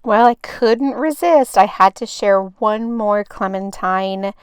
Well, I couldn't resist. I had to share one more Clementine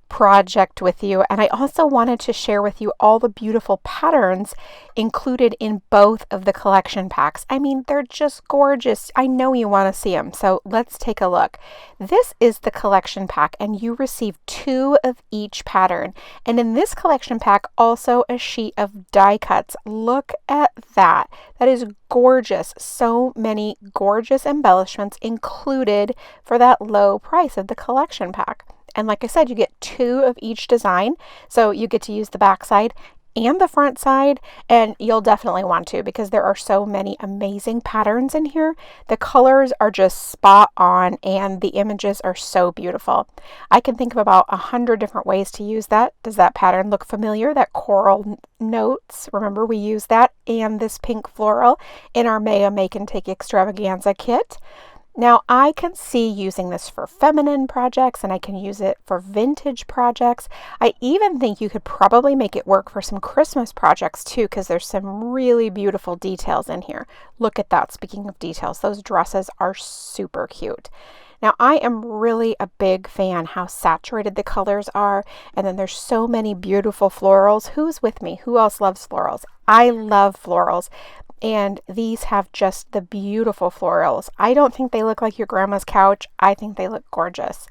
project with you, and I also wanted to share with you all the beautiful patterns included in both of the collection packs. I mean, they're just gorgeous. I know you want to see them, so let's take a look. This is the collection pack, and you receive 2 of each pattern, and in this collection pack also a sheet of die cuts. Look at that. That is gorgeous. So many gorgeous embellishments included for that low price of the collection pack. And like I said, you get 2 of each design. So you get to use the back side and the front side, and you'll definitely want to because there are so many amazing patterns in here. The colors are just spot on and the images are so beautiful. I can think of about 100 different ways to use that. Does that pattern look familiar? That coral notes, remember we used that and this pink floral in our Mega Make and Take Extravaganza kit. Now I can see using this for feminine projects and I can use it for vintage projects. I even think you could probably make it work for some Christmas projects too, because there's some really beautiful details in here. Look at that. Speaking of details, those dresses are super cute. Now I am really a big fan how saturated the colors are, and then there's so many beautiful florals. Who's with me? Who else loves florals? I love florals. And these have just the beautiful florals. I don't think they look like your grandma's couch. I think they look gorgeous.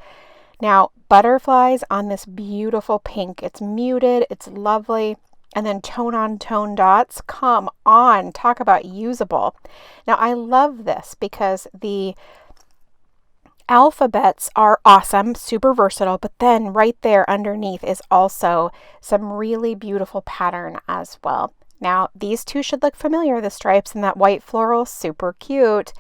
Now, butterflies on this beautiful pink. It's muted, it's lovely. And then tone on tone dots. Come on, talk about usable. Now, I love this because the alphabets are awesome, super versatile, but then right there underneath is also some really beautiful pattern as well. Now, these 2 should look familiar, the stripes and that white floral, super cute.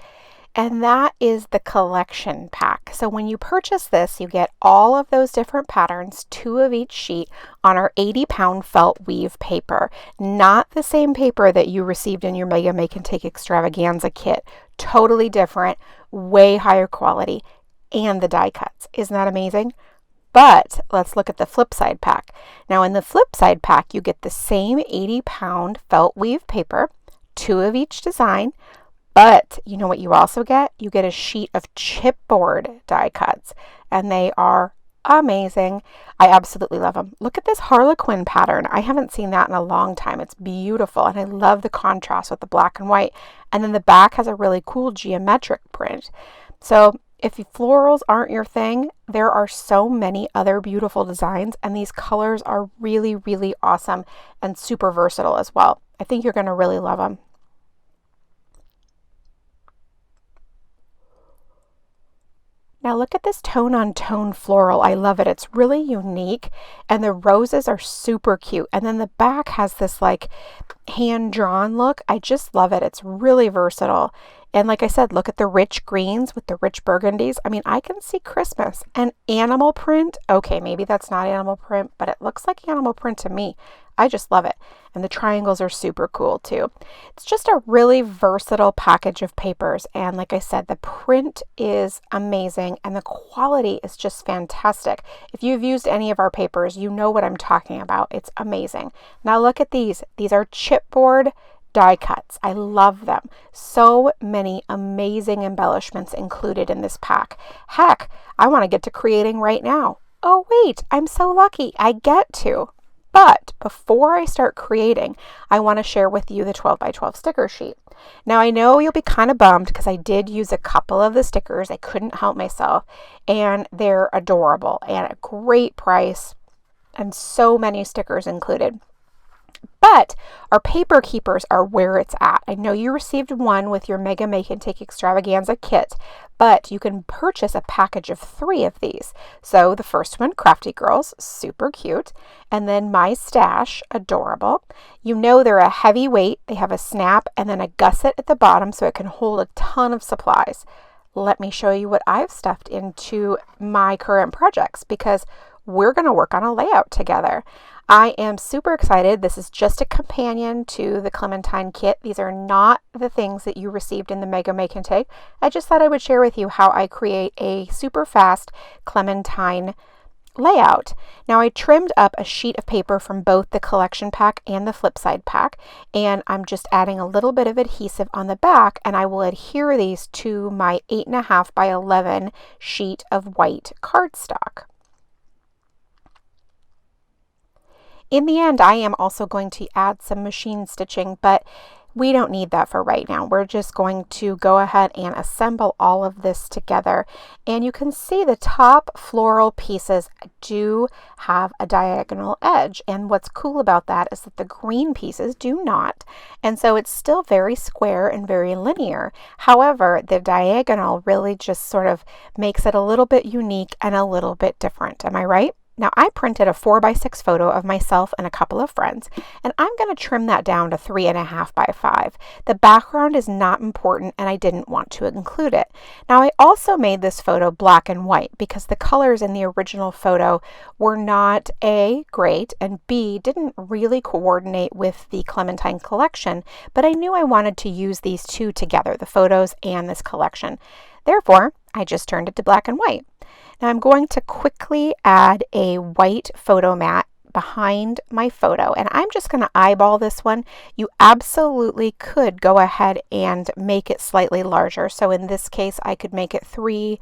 And that is the collection pack. So when you purchase this, you get all of those different patterns, 2 of each sheet on our 80-pound felt weave paper. Not the same paper that you received in your Mega Make and Take Extravaganza kit. Totally different, way higher quality, and the die cuts. Isn't that amazing? But let's look at the flip side pack. Now in the flip side pack, you get the same 80-pound felt weave paper, 2 of each design, but you know what you also get? You get a sheet of chipboard die cuts, and they are amazing. I absolutely love them. Look at this Harlequin pattern. I haven't seen that in a long time. It's beautiful, and I love the contrast with the black and white. And then the back has a really cool geometric print. So if florals aren't your thing, there are so many other beautiful designs, and these colors are really, really awesome and super versatile as well. I think you're going to really love them. Now look at this tone on tone floral. I love it. It's really unique, and the roses are super cute. And then the back has this like hand-drawn look. I just love it. It's really versatile. And like I said, look at the rich greens with the rich burgundies. I mean, I can see Christmas. And animal print, okay, maybe that's not animal print, but it looks like animal print to me. I just love it. And the triangles are super cool too. It's just a really versatile package of papers. And like I said, the print is amazing and the quality is just fantastic. If you've used any of our papers, you know what I'm talking about. It's amazing. Now look at these. These are chipboard die cuts. I love them. So many amazing embellishments included in this pack. Heck, I want to get to creating right now. Oh wait, I'm so lucky. I get to. But before I start creating, I want to share with you the 12 by 12 sticker sheet. Now I know you'll be kind of bummed because I did use a couple of the stickers. I couldn't help myself, and they're adorable and a great price and so many stickers included. But our paper keepers are where it's at. I know you received one with your Mega Make and Take Extravaganza kit, but you can purchase a package of 3 of these. So the first one, Crafty Girls, super cute. And then My Stash, adorable. You know they're a heavy weight. They have a snap and then a gusset at the bottom so it can hold a ton of supplies. Let me show you what I've stuffed into my current projects because we're going to work on a layout together. I am super excited. This is just a companion to the Clementine kit. These are not the things that you received in the Mega Make and Take. I just thought I would share with you how I create a super fast Clementine Layout. Now I trimmed up a sheet of paper from both the collection pack and the flip side pack, and I'm just adding a little bit of adhesive on the back, and I will adhere these to my 8.5 by 11 sheet of white cardstock. In the end, I am also going to add some machine stitching, but we don't need that for right now. We're just going to go ahead and assemble all of this together. And you can see the top floral pieces do have a diagonal edge. And what's cool about that is that the green pieces do not. And so it's still very square and very linear. However, the diagonal really just sort of makes it a little bit unique and a little bit different. Am I right? Now I printed a 4x6 photo of myself and a couple of friends, and I'm going to trim that down to 3.5 by 5. The background is not important and I didn't want to include it. Now I also made this photo black and white because the colors in the original photo were not A, great, and B, didn't really coordinate with the Clementine collection, but I knew I wanted to use these two together, the photos and this collection. Therefore, I just turned it to black and white. Now I'm going to quickly add a white photo mat behind my photo, and I'm just going to eyeball this one. You absolutely could go ahead and make it slightly larger. So in this case, I could make it 3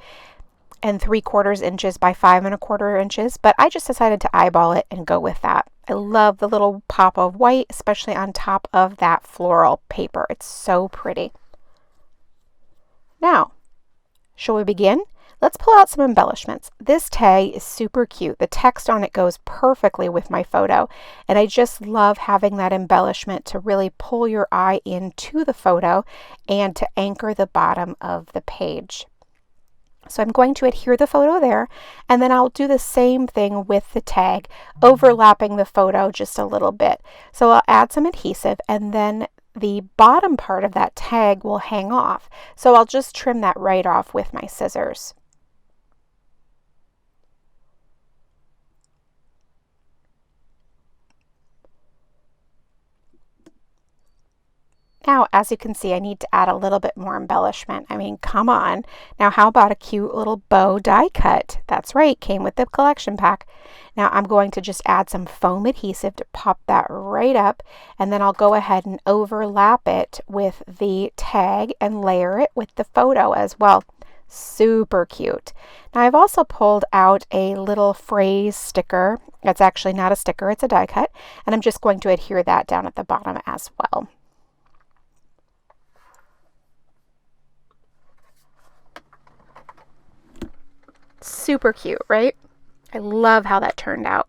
3/4 inches by 5 1/4 inches, but I just decided to eyeball it and go with that. I love the little pop of white, especially on top of that floral paper. It's so pretty. Now, shall we begin? Let's pull out some embellishments. This tag is super cute. The text on it goes perfectly with my photo, and I just love having that embellishment to really pull your eye into the photo and to anchor the bottom of the page. So I'm going to adhere the photo there, and then I'll do the same thing with the tag, overlapping the photo just a little bit. So I'll add some adhesive, and then the bottom part of that tag will hang off. So I'll just trim that right off with my scissors. Now, as you can see, I need to add a little bit more embellishment. I mean, come on. Now, how about a cute little bow die cut? That's right, came with the collection pack. Now, I'm going to just add some foam adhesive to pop that right up, and then I'll go ahead and overlap it with the tag and layer it with the photo as well. Super cute. Now, I've also pulled out a little phrase sticker. It's actually not a sticker, it's a die cut, and I'm just going to adhere that down at the bottom as well. Super cute, right? I love how that turned out.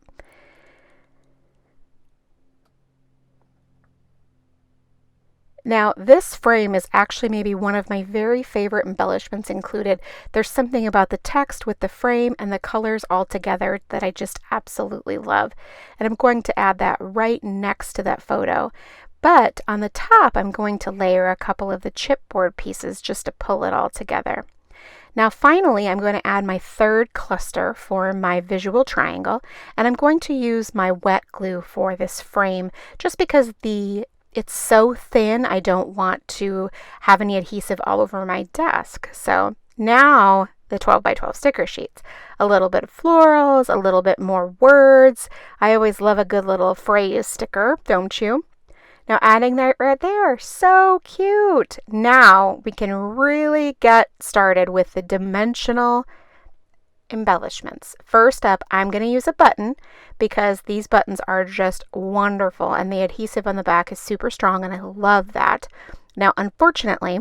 Now, this frame is actually maybe one of my very favorite embellishments included. There's something about the text with the frame and the colors all together that I just absolutely love. And I'm going to add that right next to that photo. But on the top, I'm going to layer a couple of the chipboard pieces just to pull it all together. Now finally, I'm going to add my third cluster for my visual triangle, and I'm going to use my wet glue for this frame just because it's so thin, I don't want to have any adhesive all over my desk. So now the 12 by 12 sticker sheets, a little bit of florals, a little bit more words. I always love a good little phrase sticker, don't you? Now adding that right there, so cute. Now we can really get started with the dimensional embellishments. First up, I'm going to use a button because these buttons are just wonderful and the adhesive on the back is super strong and I love that. Now, unfortunately,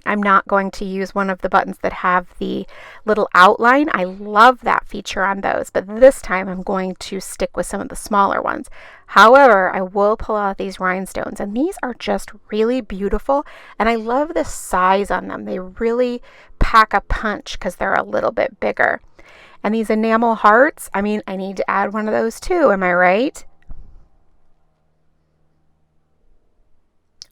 I'm not going to use one of the buttons that have the little outline. I love that feature on those, but this time I'm going to stick with some of the smaller ones. However, I will pull out these rhinestones, and these are just really beautiful, and I love the size on them. They really pack a punch because they're a little bit bigger. And these enamel hearts, I mean, I need to add one of those too, am I right?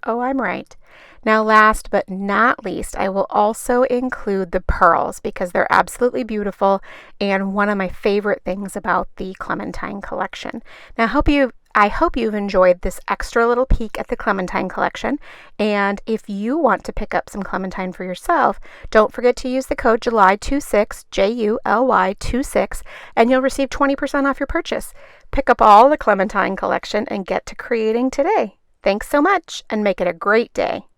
Oh, I'm right. Now, last but not least, I will also include the pearls because they're absolutely beautiful and one of my favorite things about the Clementine collection. Now, I hope you I hope you've enjoyed this extra little peek at the Clementine collection, and if you want to pick up some Clementine for yourself, don't forget to use the code JULY26, JULY26, and you'll receive 20% off your purchase. Pick up all the Clementine collection and get to creating today. Thanks so much, and make it a great day.